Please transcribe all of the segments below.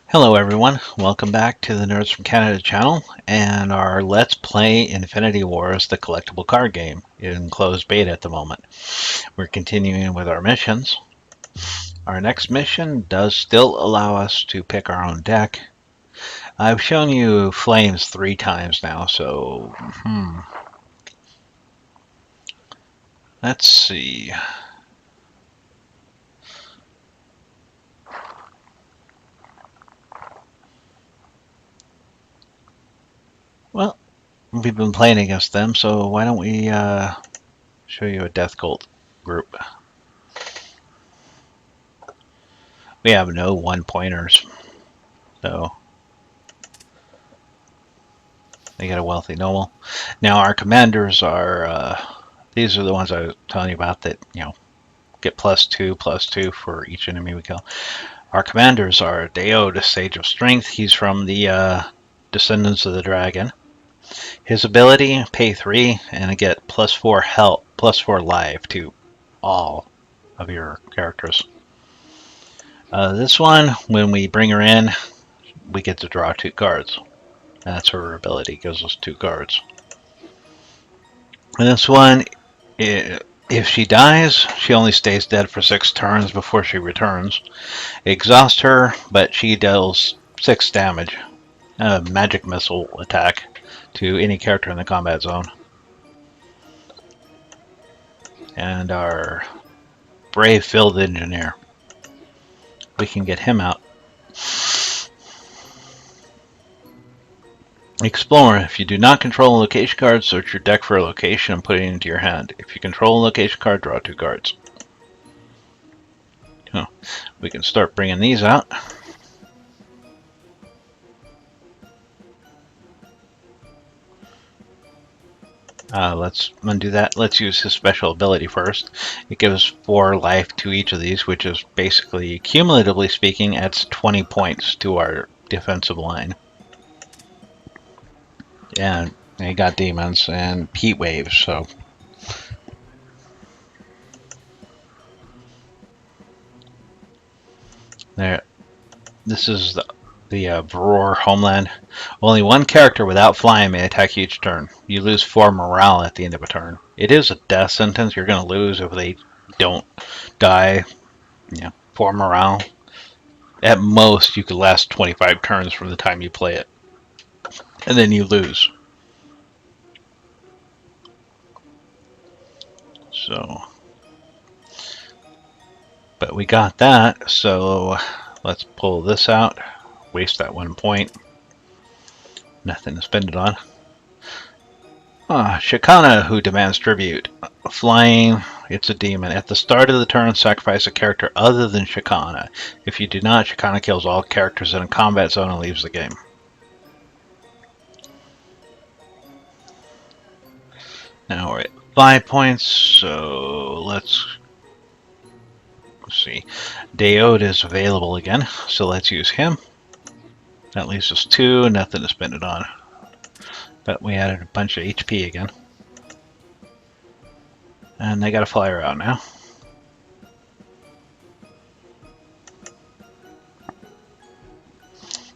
Hello everyone, welcome back to the Nerds from Canada channel and our Let's Play Infinity Wars, the collectible card game, in closed beta at the moment. We're continuing with our missions. Our next mission does still allow us to pick our own deck. I've shown you flames 3 times now, so let's see. Well, we've been playing against them, so why don't we show you a Death Cult group. We have no 1-pointers, so they got a wealthy noble. Now our commanders are, these are the ones I was telling you about that, get +2/+2 for each enemy we kill. Our commanders are Daod, Sage of Strength. He's from the Descendants of the Dragon. His ability, pay 3 and get +4 health, +4 life to all of your characters. This one, when we bring her in, we get to draw 2 cards. That's her ability, gives us 2 cards. And this one, if she dies, she only stays dead for 6 turns before she returns. Exhaust her, but she deals 6 damage. A magic missile attack to any character in the combat zone. And our brave field engineer, we can get him out. Explore. If you do not control a location card, search your deck for a location and put it into your hand. If you control a location card, draw 2 cards. We can start bringing these out. Let's undo that. Let's use his special ability first. It gives 4 life to each of these, which is basically, cumulatively speaking, adds 20 points to our defensive line. And they got demons and heat waves, so. There. This is the Varor homeland. Only 1 character without flying may attack you each turn. You lose 4 morale at the end of a turn. It is a death sentence. You're going to lose if they don't die. 4 morale. At most, you could last 25 turns from the time you play it. And then you lose. So, but we got that, so let's pull this out. Waste that 1 point. Nothing to spend it on. Shikana, who demands tribute. Flying, it's a demon. At the start of the turn, sacrifice a character other than Shikana. If you do not, Shikana kills all characters in a combat zone and leaves the game. Now we're at 5 points, so let's see. Daod is available again, so let's use him. That leaves us 2, nothing to spend it on. But we added a bunch of HP again. And they got a flyer out now.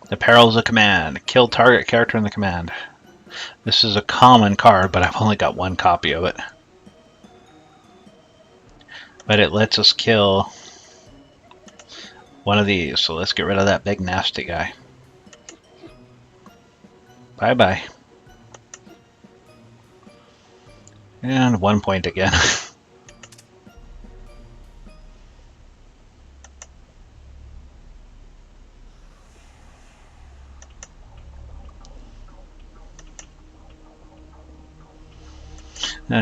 The Perils of Command. Kill target character in the command. This is a common card, but I've only got 1 copy of it. But it lets us kill one of these, so let's get rid of that big nasty guy. Bye-bye. And 1 point again.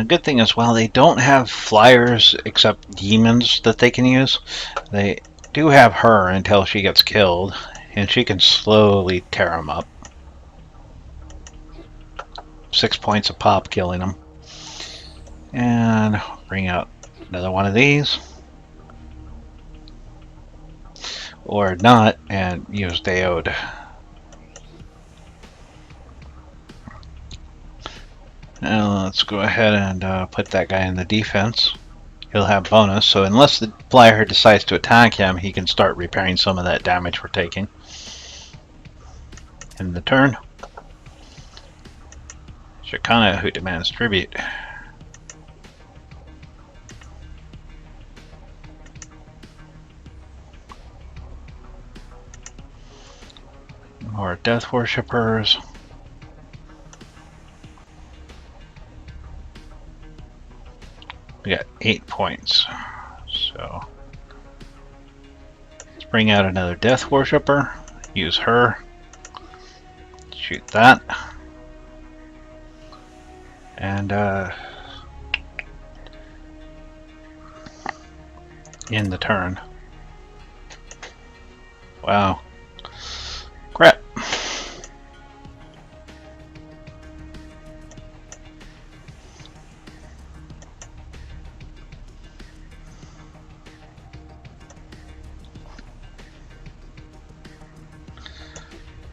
Good thing is, while they don't have flyers except demons that they can use, they do have her until she gets killed, and she can slowly tear them up. 6 points a pop killing them. And bring out another one of these. Or not, and use Daod. Now let's go ahead and put that guy in the defense. He'll have bonus, so unless the flyer decides to attack him, he can start repairing some of that damage we're taking. In the turn. Shakana, who demands tribute. More Death Worshippers. We got 8 points. So let's bring out another Death Worshipper. Use her. Shoot that. And in the turn. Wow. Crap.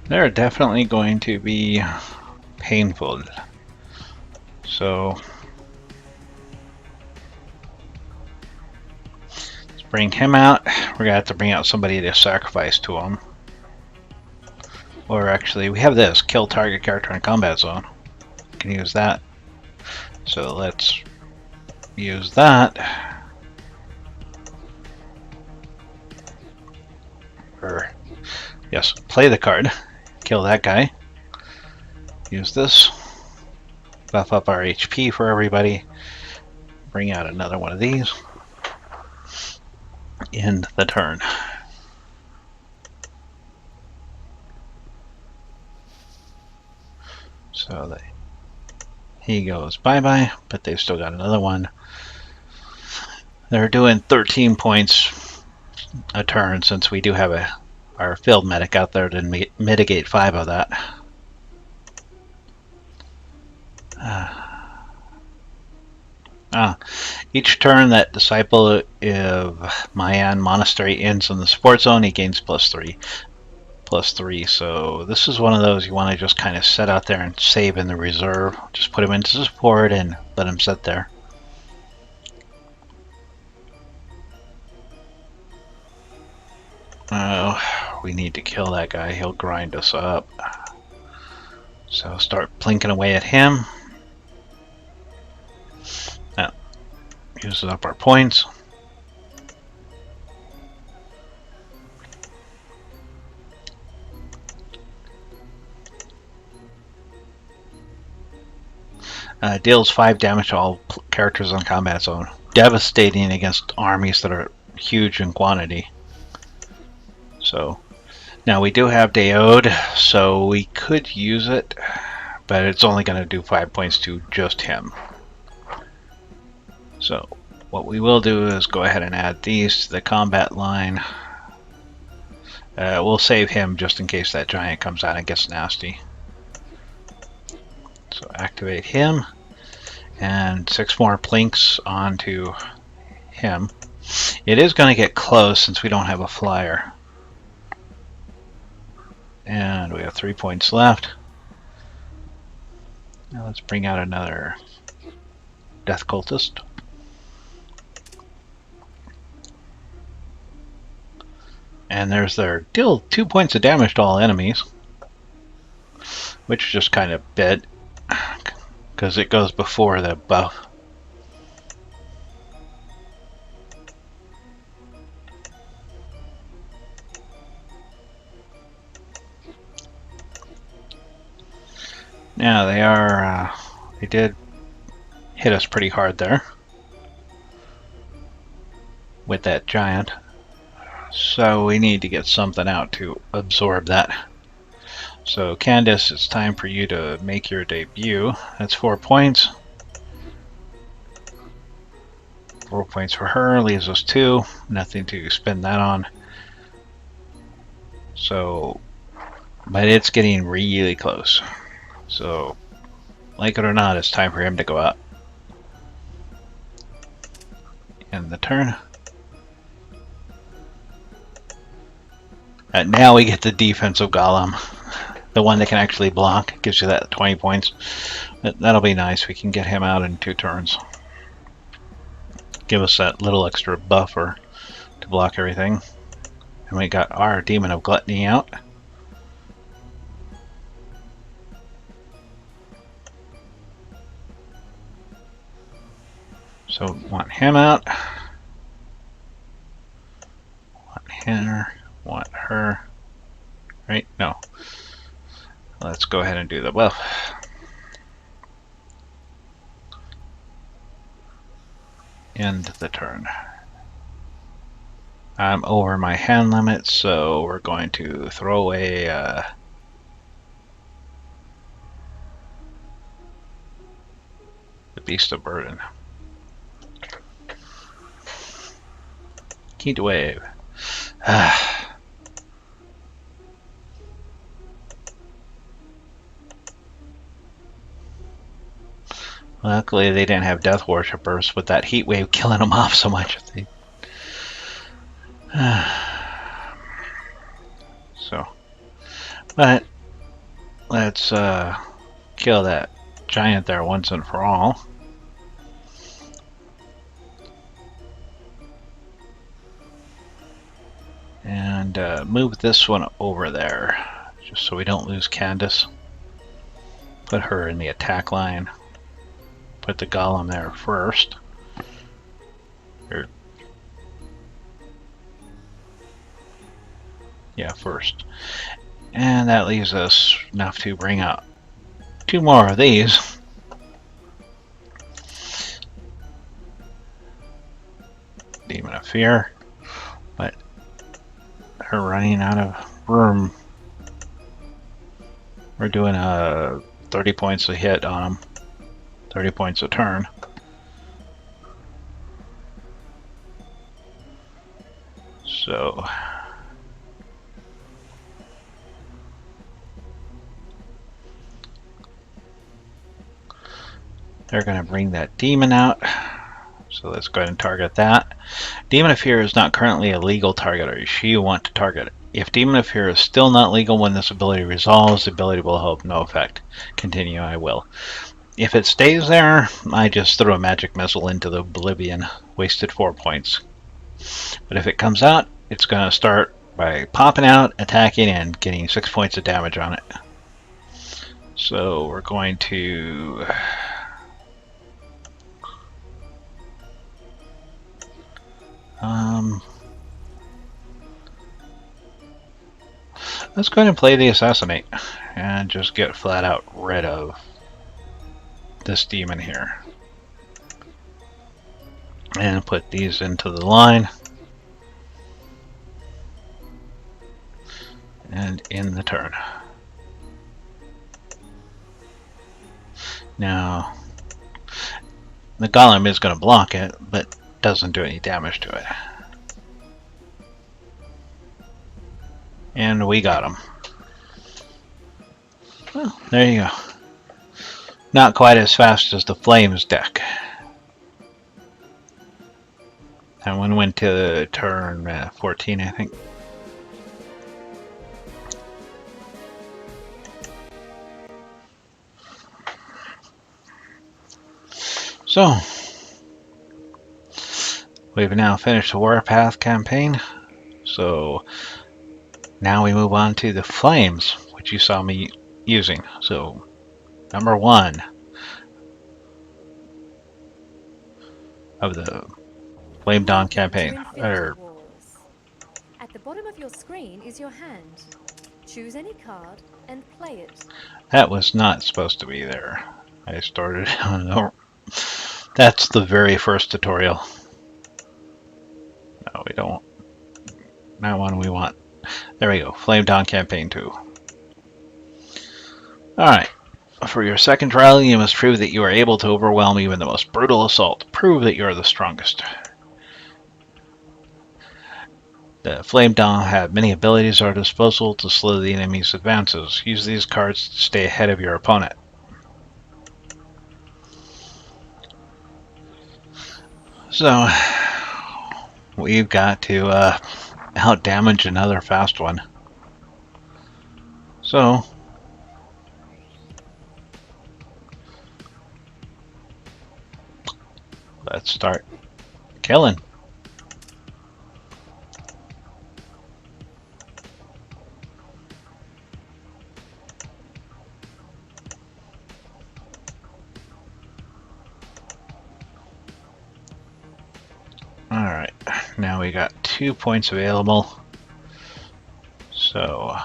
They're definitely going to be painful. So let's bring him out. We're gonna have to bring out somebody to sacrifice to him. Or actually, we have this, kill target character in combat zone. We can use that. So let's use that. Or, yes, play the card. Kill that guy. Use this. Buff up our HP for everybody. Bring out another one of these. End the turn. So he goes bye-bye, but they've still got another one. They're doing 13 points a turn since we do have our field medic out there to mitigate 5 of that. Each turn that Disciple of Mayan Monastery ends in the support zone, he gains +3. +3, so this is one of those you want to just kind of set out there and save in the reserve. Just put him into support and let him sit there. We need to kill that guy. He'll grind us up. So start plinking away at him. That uses up our points. Deals 5 damage to all characters on combat zone. Devastating against armies that are huge in quantity. So now we do have Daod, so we could use it, but it's only going to do 5 points to just him. So what we will do is go ahead and add these to the combat line. We'll save him just in case that giant comes out and gets nasty. So activate him, and 6 more plinks onto him. It is going to get close since we don't have a flyer. And we have 3 points left. Now let's bring out another Death Cultist. And there's their deal 2 points of damage to all enemies, which is just kind of bit because it goes before the buff. Now they did hit us pretty hard there with that giant. So we need to get something out to absorb that. So Candace, it's time for you to make your debut. That's 4 points. 4 points for her, leaves us 2. Nothing to spend that on. So, but it's getting really close. So, like it or not, it's time for him to go out. End the turn. Now we get the defensive golem, the one that can actually block. Gives you that 20 points. That'll be nice. We can get him out in 2 turns. Give us that little extra buffer to block everything. And we got our Demon of Gluttony out. So want him out. Want her. Want her. Right? No. Let's go ahead and do the buff. End the turn. I'm over my hand limit, so we're going to throw away the Beast of Burden. Heat wave. Luckily, they didn't have Death Worshippers with that heat wave killing them off so much. So, but let's kill that giant there once and for all. And move this one over there, just so we don't lose Candace. Put her in the attack line. Put the golem there first. Yeah, first. And that leaves us enough to bring out 2 more of these. Demon of Fear. But they're running out of room. We're doing 30 points a hit on them. 30 points a turn. So they're going to bring that demon out. So let's go ahead and target that. Demon of Fear is not currently a legal target, or you want to target it. If Demon of Fear is still not legal when this ability resolves, the ability will have no effect. Continue, I will. If it stays there, I just throw a magic missile into the Oblivion. Wasted 4 points. But if it comes out, it's going to start by popping out, attacking, and getting 6 points of damage on it. So we're going to... let's go ahead and play the Assassinate and just get flat out rid of this demon here. And put these into the line. And in the turn. Now, the golem is going to block it, but doesn't do any damage to it. And we got him. Well, there you go. Not quite as fast as the Flames deck. That one went to turn 14, I think. So, we've now finished the Warpath campaign. So, now we move on to the Flames, which you saw me using. So, number 1 of the Flame Dawn campaign. At the bottom of your screen is your hand. Choose any card and play it. That was not supposed to be there. I started on the... That's the very first tutorial. No, we don't. Not one we want. There we go. Flame Dawn Campaign 2. Alright. For your second trial, you must prove that you are able to overwhelm even the most brutal assault. Prove that you are the strongest. The Flame Dawn have many abilities at our disposal to slow the enemy's advances. Use these cards to stay ahead of your opponent. So, we've got to out-damage another fast one. So, let's start killing. we got 2 points available. So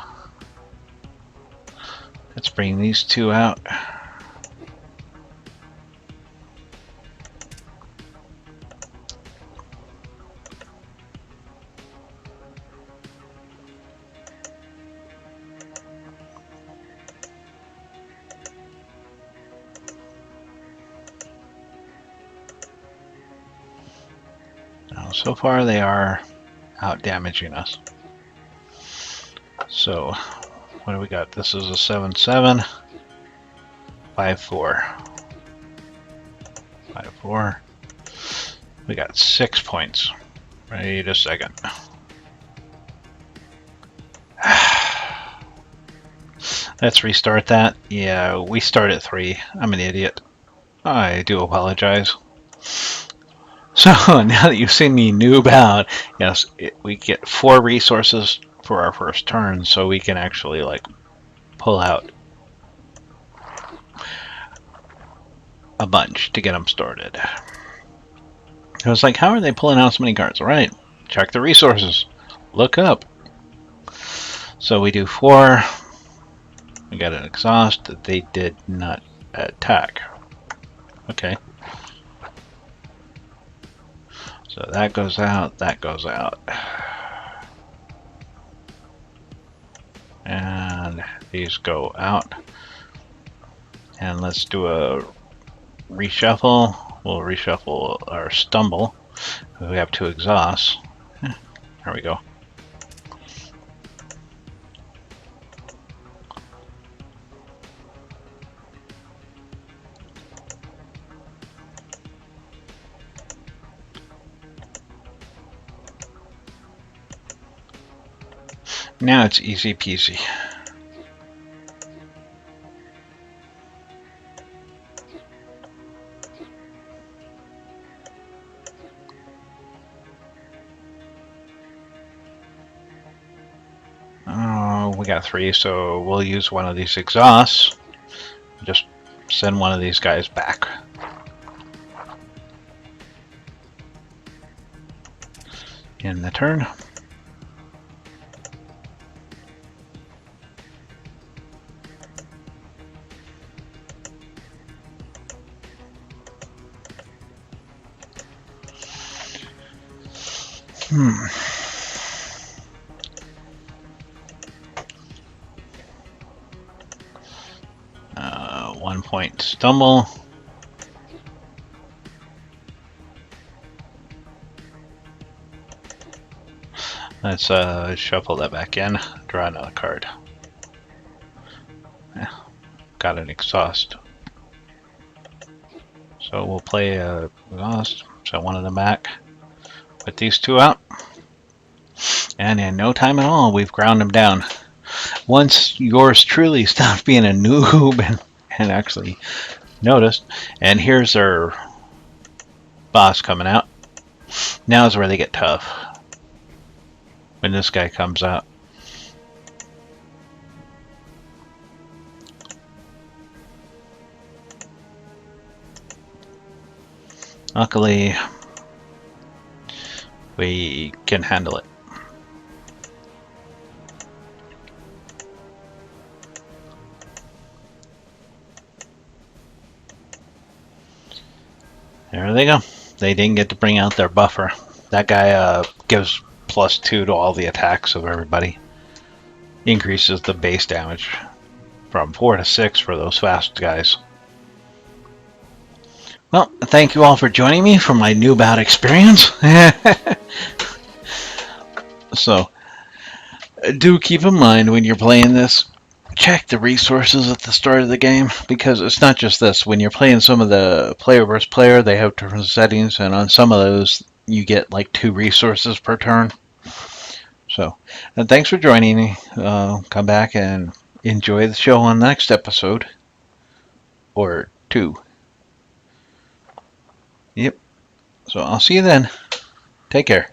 let's bring these two out. Now, so far they are out damaging us. So what do we got? This is a 7-7, 5-4, 5-4. We got 6 points. Wait a second. Let's restart that. Yeah, we start at 3. I'm an idiot. I do apologize. So now that you've seen me noob out, yes, we get 4 resources for our first turn, so we can actually like pull out a bunch to get them started. I was like, how are they pulling out so many cards? All right, check the resources. Look up. So we do 4. We got an exhaust. They did not attack. Okay. So that goes out. That goes out. And these go out. And let's do a reshuffle. We'll reshuffle our stumble. We have 2 exhausts. There we go. Now it's easy peasy. We got 3, so we'll use one of these exhausts. Just send one of these guys back. In the turn. Hmm. 1 point stumble. Let's shuffle that back in. Draw another card. Yeah, got an exhaust. So we'll play a exhaust. Set one of them back. Put these 2 out. And in no time at all, we've ground them down. Once yours truly stopped being a noob and actually noticed, and here's our boss coming out. Now is where they get tough. When this guy comes out. Luckily, we can handle it. There they go. They didn't get to bring out their buffer. That guy gives +2 to all the attacks of everybody. Increases the base damage from 4 to 6 for those fast guys. Well, thank you all for joining me for my noob out experience. So, do keep in mind when you're playing this, check the resources at the start of the game, because it's not just this. When you're playing some of the player versus player, they have different settings, and on some of those you get like 2 resources per turn. So, and thanks for joining me. Come back and enjoy the show on the next episode. Or 2. Yep. So I'll see you then. Take care.